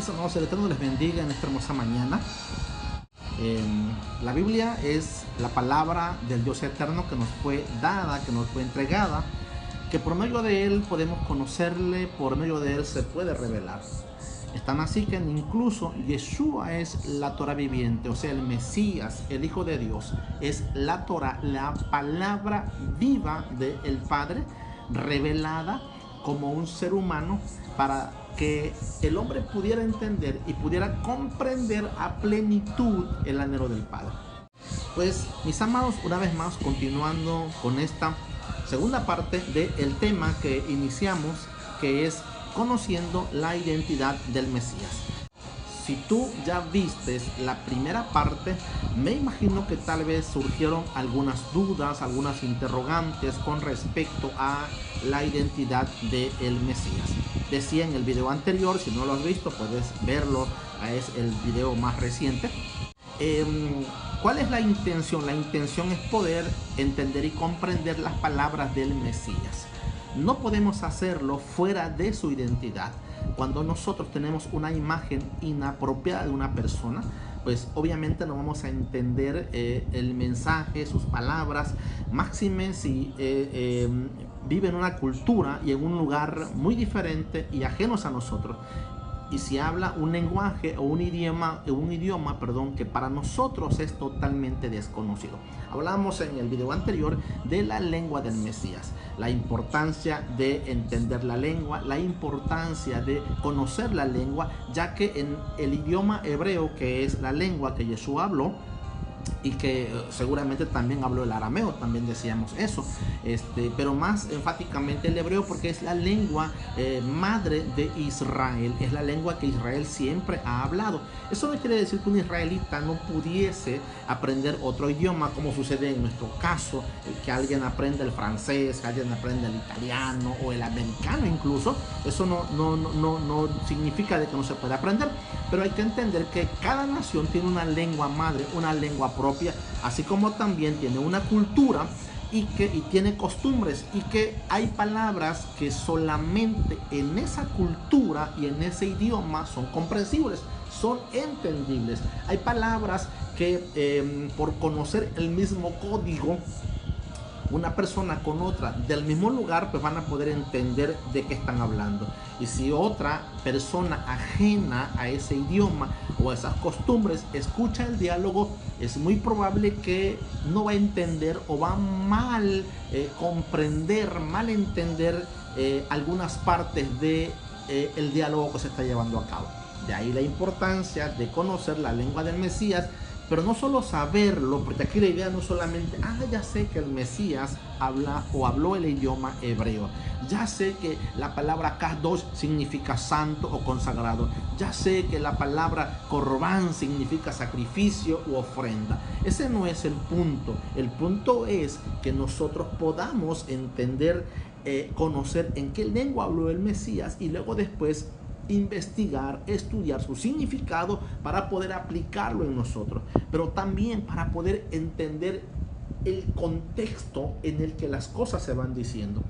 Mis amados, el Eterno les bendiga en esta hermosa mañana. La Biblia es la palabra del Dios eterno que nos fue dada, que nos fue entregada, que por medio de Él podemos conocerle, por medio de Él se puede revelar. Es tan así que incluso Yeshua es la Torah viviente, o sea, el Mesías, el Hijo de Dios, es la Torah, la palabra viva del Padre, revelada como un ser humano para que el hombre pudiera entender y pudiera comprender a plenitud el anhelo del Padre. Pues, mis amados, una vez más, continuando con esta segunda parte del tema que iniciamos, que es conociendo la identidad del Mesías. Si tú ya vistes la primera parte, me imagino que tal vez surgieron algunas dudas, algunas interrogantes con respecto a la identidad del Mesías. Decía en el video anterior, si no lo has visto, puedes verlo, es el video más reciente. ¿Cuál es la intención? La intención es poder entender y comprender las palabras del Mesías. No podemos hacerlo fuera de su identidad. Cuando nosotros tenemos una imagen inapropiada de una persona, pues obviamente no vamos a entender el mensaje, sus palabras, máxime si vive en una cultura y en un lugar muy diferente y ajenos a nosotros. Y si habla un lenguaje o un idioma, que para nosotros es totalmente desconocido. Hablamos en el video anterior de la lengua del Mesías, la importancia de entender la lengua, la importancia de conocer la lengua, ya que en el idioma hebreo, que es la lengua que Yeshua habló, y que seguramente también habló el arameo, también decíamos eso, pero más enfáticamente el hebreo, porque es la lengua madre de Israel, es la lengua que Israel siempre ha hablado. Eso no quiere decir que un israelita no pudiese aprender otro idioma, como sucede en nuestro caso, que alguien aprenda el francés, que alguien aprenda el italiano o el americano incluso. Eso no significa de que no se pueda aprender, pero hay que entender que cada nación tiene una lengua madre, una lengua propia, así como también tiene una cultura y tiene costumbres, y que hay palabras que solamente en esa cultura y en ese idioma son comprensibles, son entendibles. Hay palabras que por conocer el mismo código, una persona con otra del mismo lugar, pues van a poder entender de qué están hablando. Y si otra persona ajena a ese idioma o a esas costumbres escucha el diálogo, es muy probable que no va a entender o va a mal entender algunas partes de el diálogo que se está llevando a cabo. De ahí la importancia de conocer la lengua del Mesías, pero no solo saberlo, porque aquí la idea no es solamente, ya sé que el Mesías habla o habló el idioma hebreo, ya sé que la palabra Kadosh significa santo o consagrado, ya sé que la palabra Korban significa sacrificio u ofrenda. Ese no es el punto es que nosotros podamos entender, conocer en qué lengua habló el Mesías y luego después investigar, estudiar su significado para poder aplicarlo en nosotros, pero también para poder entender el contexto en el que las cosas se van diciendo.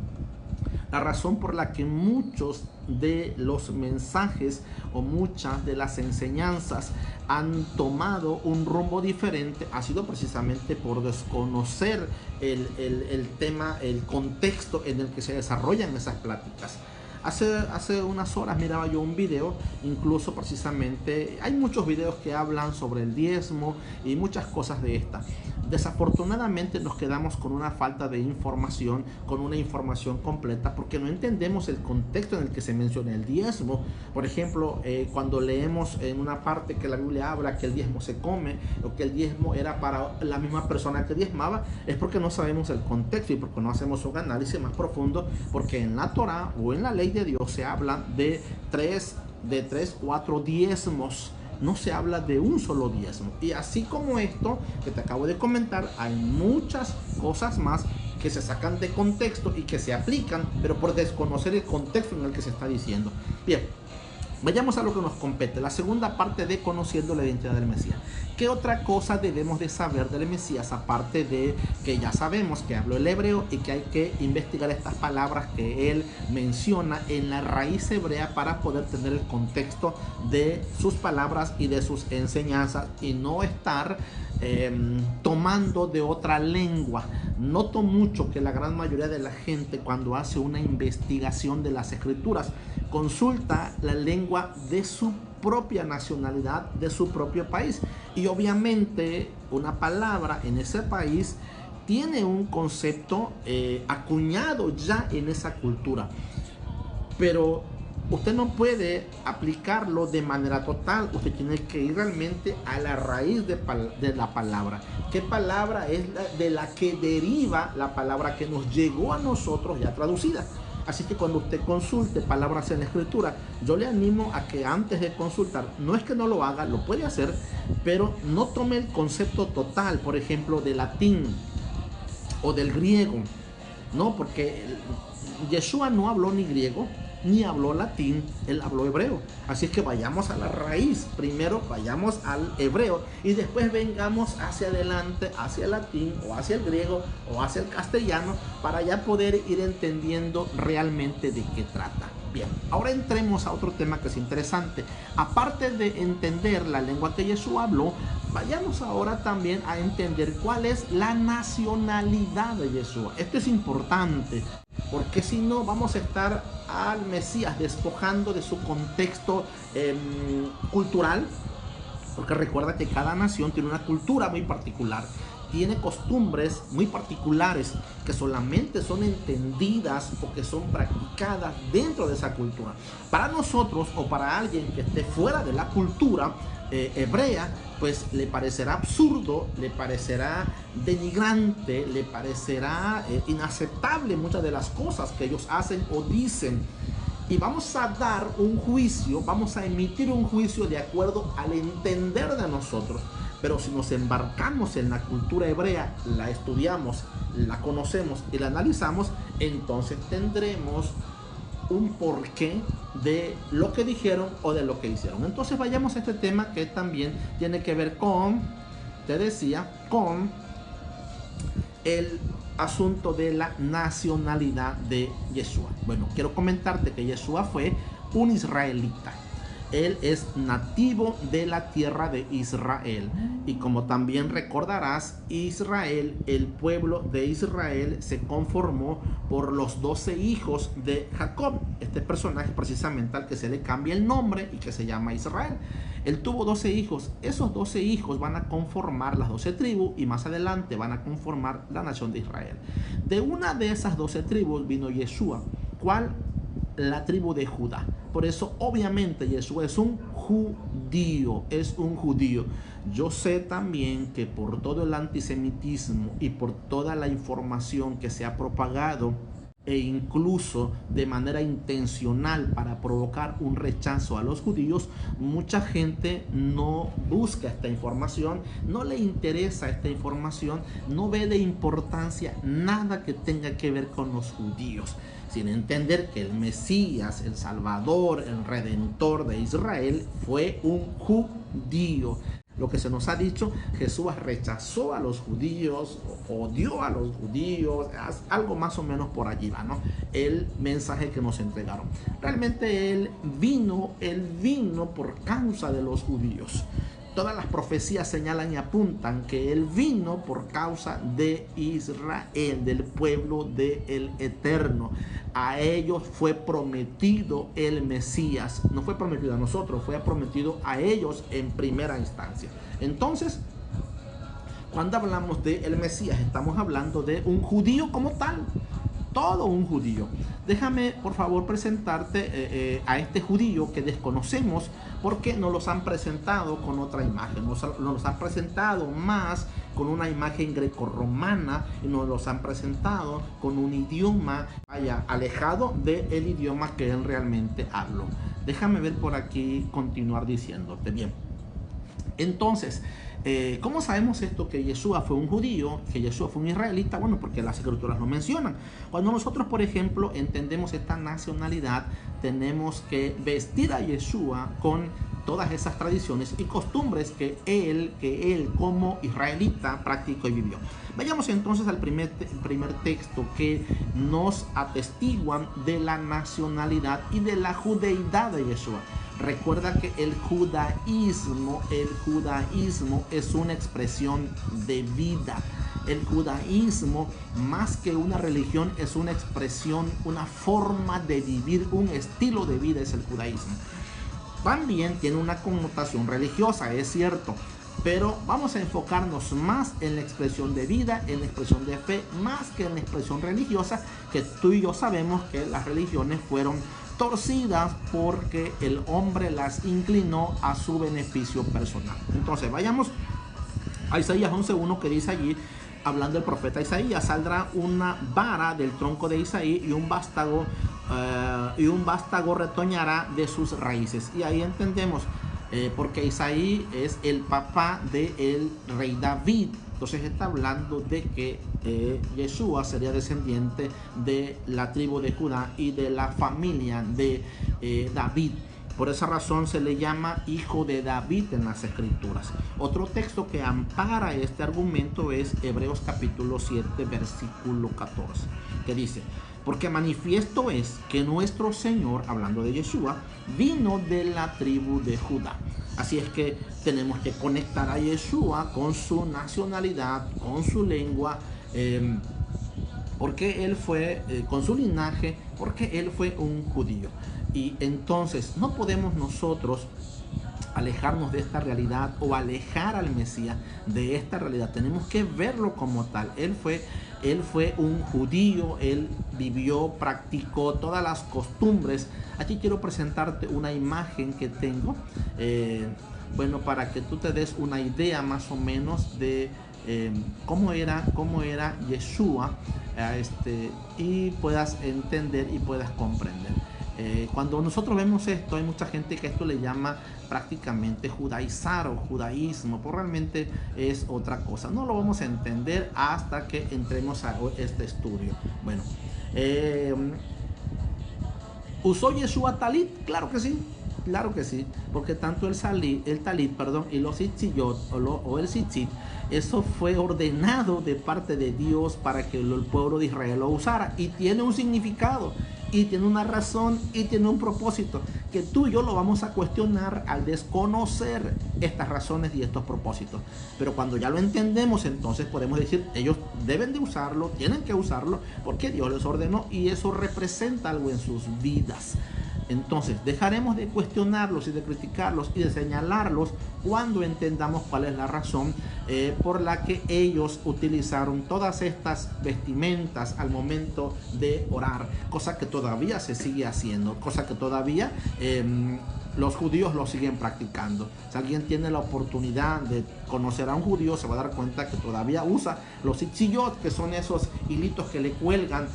La razón por la que muchos de los mensajes o muchas de las enseñanzas han tomado un rumbo diferente ha sido precisamente por desconocer el tema, el contexto en el que se desarrollan esas pláticas. Hace unas horas miraba yo un video, incluso precisamente, hay muchos videos que hablan sobre el diezmo y muchas cosas de esta. Desafortunadamente nos quedamos con una falta de información, con una información completa, porque no entendemos el contexto en el que se menciona el diezmo. Por ejemplo, cuando leemos en una parte que la Biblia habla que el diezmo se come, o que el diezmo era para la misma persona que diezmaba, es porque no sabemos el contexto y porque no hacemos un análisis más profundo, porque en la Torah o en la ley de Dios se habla de 4 diezmos. No se habla de un solo diezmo. Y así como esto que te acabo de comentar, hay muchas cosas más que se sacan de contexto y que se aplican, pero por desconocer el contexto en el que se está diciendo. Bien, vayamos a lo que nos compete, la segunda parte de conociendo la identidad del Mesías. ¿Qué ¿Qué otra cosa debemos de saber del Mesías? Aparte de que ya sabemos que habló el hebreo y que hay que investigar estas palabras que él menciona en la raíz hebrea para poder tener el contexto de sus palabras y de sus enseñanzas y no estar tomando de otra lengua. Noto mucho que la gran mayoría de la gente, cuando hace una investigación de las escrituras, consulta la lengua de su propia nacionalidad, de su propio país, y obviamente una palabra en ese país tiene un concepto acuñado ya en esa cultura, pero usted no puede aplicarlo de manera total. Usted tiene que ir realmente a la raíz de la palabra. ¿Qué palabra es de la que deriva la palabra que nos llegó a nosotros ya traducida? Así que cuando usted consulte palabras en la escritura, yo le animo a que antes de consultar, no es que no lo haga, lo puede hacer, pero no tome el concepto total, por ejemplo, del latín o del griego, no, porque Yeshua no habló ni griego ni habló latín, él habló hebreo. Así es que vayamos a la raíz. Primero vayamos al hebreo y después vengamos hacia adelante, hacia el latín o hacia el griego o hacia el castellano, para ya poder ir entendiendo realmente de qué trata. Bien, ahora entremos a otro tema que es interesante. Aparte de entender la lengua que Jesús habló, vayamos ahora también a entender cuál es la nacionalidad de Jesús. Esto es importante, porque si no vamos a estar al Mesías despojando de su contexto cultural, porque recuerda que cada nación tiene una cultura muy particular, tiene costumbres muy particulares que solamente son entendidas o que son practicadas dentro de esa cultura. Para nosotros o para alguien que esté fuera de la cultura hebrea, pues le parecerá absurdo, le parecerá denigrante, le parecerá inaceptable muchas de las cosas que ellos hacen o dicen. Y vamos a dar un juicio, vamos a emitir un juicio de acuerdo al entender de nosotros. Pero si nos embarcamos en la cultura hebrea, la estudiamos, la conocemos y la analizamos, entonces tendremos un porqué de lo que dijeron o de lo que hicieron. Entonces vayamos a este tema que también tiene que ver con, te decía, con el asunto de la nacionalidad de Yeshua. Bueno, quiero comentarte que Yeshua fue un israelita. Él es nativo de la tierra de Israel. Y como también recordarás, Israel, el pueblo de Israel, se conformó por los 12 hijos de Jacob. Este personaje precisamente al que se le cambia el nombre y que se llama Israel. Él tuvo 12 hijos. Esos 12 hijos van a conformar las 12 tribus y más adelante van a conformar la nación de Israel. De una de esas 12 tribus vino Yeshua. ¿Cuál? La tribu de Judá. Por eso obviamente Yeshua es un judío, es un judío. Yo sé también que por todo el antisemitismo y por toda la información que se ha propagado, e incluso de manera intencional para provocar un rechazo a los judíos, mucha gente no busca esta información, no le interesa esta información, no ve de importancia nada que tenga que ver con los judíos, sin entender que el Mesías, el Salvador, el Redentor de Israel fue un judío. Lo que se nos ha dicho, Jesús rechazó a los judíos, odió a los judíos, algo más o menos por allí va, ¿no? El mensaje que nos entregaron. Realmente Él vino por causa de los judíos. Todas las profecías señalan y apuntan que Él vino por causa de Israel, del pueblo del Eterno. A ellos fue prometido el Mesías. No fue prometido a nosotros, fue prometido a ellos en primera instancia. Entonces, cuando hablamos de el Mesías, estamos hablando de un judío como tal. Todo un judío. Déjame por favor presentarte a este judío que desconocemos porque nos los han presentado con otra imagen. Nos los han presentado más con una imagen grecorromana y nos los han presentado con un idioma alejado del idioma que él realmente habló. Déjame ver por aquí, continuar diciéndote. Bien. Entonces, ¿cómo sabemos esto? Que Yeshua fue un judío, que Yeshua fue un israelita. Bueno, porque las escrituras lo mencionan. Cuando nosotros, por ejemplo, entendemos esta nacionalidad, tenemos que vestir a Yeshua con todas esas tradiciones y costumbres que él como israelita practicó y vivió. Vayamos entonces al primer texto que nos atestiguan de la nacionalidad y de la judeidad de Yeshua. Recuerda que el judaísmo es una expresión de vida. El judaísmo, más que una religión, es una expresión, una forma de vivir, un estilo de vida es el judaísmo. También tiene una connotación religiosa, es cierto, pero vamos a enfocarnos más en la expresión de vida, en la expresión de fe, más que en la expresión religiosa, que tú y yo sabemos que las religiones fueron torcidas porque el hombre las inclinó a su beneficio personal. Entonces vayamos a Isaías 11:1, que dice allí, hablando del profeta Isaías: saldrá una vara del tronco de Isaí y un vástago retoñará de sus raíces. Y ahí entendemos porque Isaí es el papá del rey David. Entonces está hablando de que Yeshua sería descendiente de la tribu de Judá y de la familia de David. Por esa razón se le llama hijo de David en las escrituras. Otro texto que ampara este argumento es Hebreos capítulo 7 versículo 14, que dice: porque manifiesto es que nuestro Señor, hablando de Yeshua, vino de la tribu de Judá. Así es que tenemos que conectar a Yeshua con su nacionalidad, con su lengua, porque él fue, con su linaje, porque él fue un judío. Y entonces no podemos nosotros alejarnos de esta realidad o alejar al Mesías de esta realidad. Tenemos que verlo como tal. Él fue un judío, él vivió, practicó todas las costumbres. Aquí quiero presentarte una imagen que tengo, bueno, para que tú te des una idea más o menos de cómo era Yeshua, y puedas entender y puedas comprender. Cuando nosotros vemos esto, hay mucha gente que esto le llama prácticamente judaizar o judaísmo, pero realmente es otra cosa. No lo vamos a entender hasta que entremos a este estudio. Bueno, ¿usó Yeshua talit? Claro que sí. Claro que sí, porque tanto el talit, y los tzitzit o el tzitzit, eso fue ordenado de parte de Dios para que el pueblo de Israel lo usara, y tiene un significado, y tiene una razón, y tiene un propósito, que tú y yo lo vamos a cuestionar al desconocer estas razones y estos propósitos. Pero cuando ya lo entendemos, entonces podemos decir, ellos deben de usarlo, tienen que usarlo, porque Dios les ordenó, y eso representa algo en sus vidas. Entonces dejaremos de cuestionarlos y de criticarlos y de señalarlos cuando entendamos cuál es la razón por la que ellos utilizaron todas estas vestimentas al momento de orar, cosa que todavía se sigue haciendo, cosa que todavía los judíos lo siguen practicando. Si alguien tiene la oportunidad de conocer a un judío, se va a dar cuenta que todavía usa los tzitziyot, que son esos hilitos que le cuelgan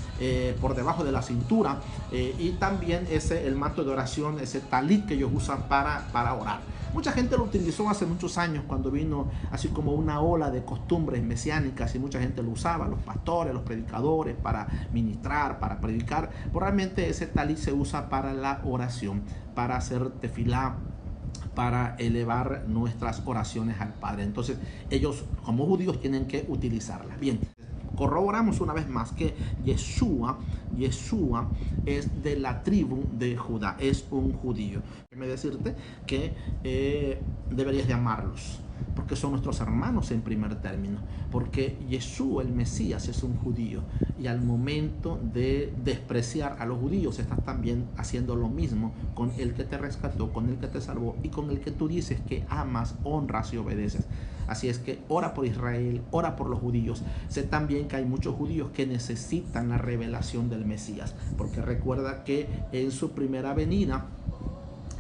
por debajo de la cintura, y también el manto de oración, ese talit que ellos usan para orar. Mucha gente lo utilizó hace muchos años, cuando vino así como una ola de costumbres mesiánicas, y mucha gente lo usaba, los pastores, los predicadores, para ministrar, para predicar. Pero realmente ese talit se usa para la oración, para hacer tefilá, para elevar nuestras oraciones al Padre. Entonces ellos como judíos tienen que utilizarlas. Bien, corroboramos una vez más que Yeshua es de la tribu de Judá, es un judío. Déjame decirte que deberías de amarlos, porque son nuestros hermanos en primer término, porque Yeshua, el Mesías, es un judío, y al momento de despreciar a los judíos, estás también haciendo lo mismo con el que te rescató, con el que te salvó, y con el que tú dices que amas, honras y obedeces. Así es que ora por Israel, ora por los judíos. Sé también que hay muchos judíos que necesitan la revelación del Mesías, porque recuerda que en su primera venida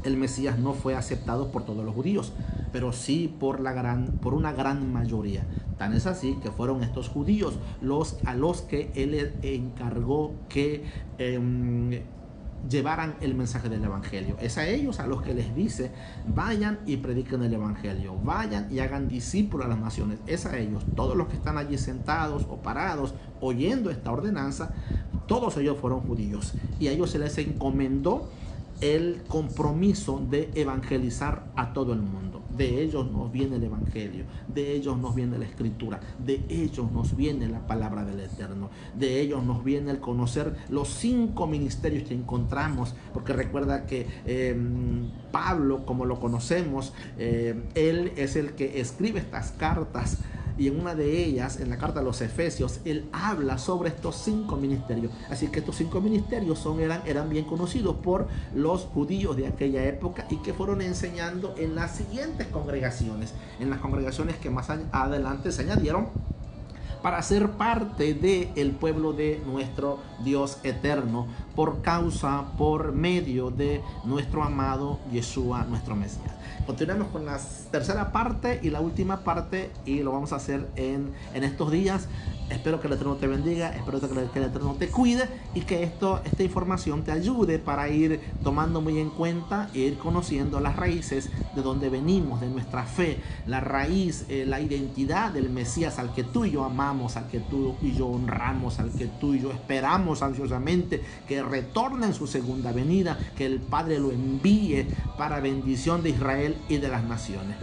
el Mesías no fue aceptado por todos los judíos, pero sí por una gran mayoría. Tan es así que fueron estos judíos a los que él encargó que llevaran el mensaje del evangelio. Es a ellos a los que les dice: vayan y prediquen el evangelio, vayan y hagan discípulos a las naciones. Es a ellos, todos los que están allí sentados o parados oyendo esta ordenanza, todos ellos fueron judíos, y a ellos se les encomendó el compromiso de evangelizar a todo el mundo. De ellos nos viene el evangelio, de ellos nos viene la escritura, de ellos nos viene la palabra del Eterno, de ellos nos viene el conocer los 5 ministerios que encontramos, porque recuerda que Pablo, como lo conocemos, él es el que escribe estas cartas. Y en una de ellas, en la carta a los Efesios, él habla sobre estos 5 ministerios. Así que estos 5 ministerios eran bien conocidos por los judíos de aquella época y que fueron enseñando en las siguientes congregaciones, en las congregaciones que más adelante se añadieron para ser parte del pueblo de nuestro Dios eterno, por medio de nuestro amado Yeshua, nuestro Mesías. Continuamos con la tercera parte y la última parte, y lo vamos a hacer en estos días. Espero que el Eterno te bendiga, espero que el Eterno te cuide y que esta información te ayude para ir tomando muy en cuenta e ir conociendo las raíces de donde venimos, de nuestra fe, la raíz, la identidad del Mesías al que tú y yo amamos, al que tú y yo honramos, al que tú y yo esperamos ansiosamente que retorne en su segunda venida, que el Padre lo envíe para bendición de Israel y de las naciones.